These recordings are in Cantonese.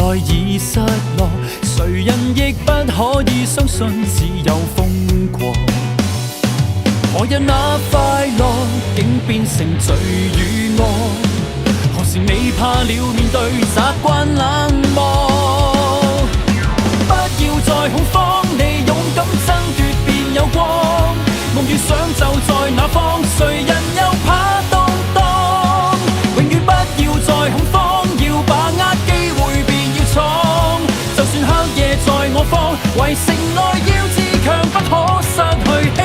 愛已失落，誰人亦不可以相信只有瘋狂。何日那快樂竟變成罪與惡？何時未怕了面對習慣冷漠？不要再恐慌，你勇敢爭奪便有光。夢與想就在那方，誰人又怕動盪？永遠不要再恐慌，要把握機會便要闖。就算黑夜在我方，為城內要自強，不可失去希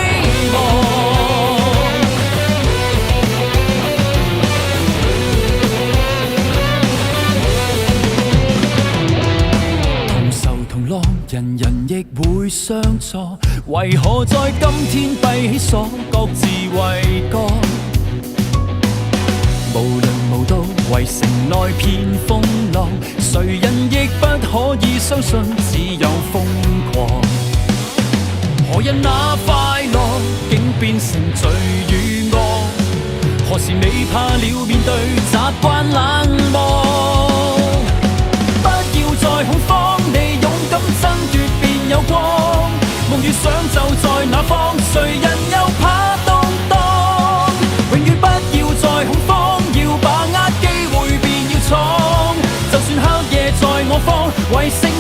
望。同愁同樂，人人亦會相錯，為何在今天閉起鎖，各自為各？無論無道，為城內遍風浪，誰人亦不可以相信只有瘋狂。何日那快樂竟變成罪與惡？何時未怕了面對習慣冷漠？不要再恐慌，你勇敢爭奪便有光。夢與想就在那方，誰人又怕動盪？永遠不要再恐慌，要把握機會便要闖。就算黑夜在我方，為城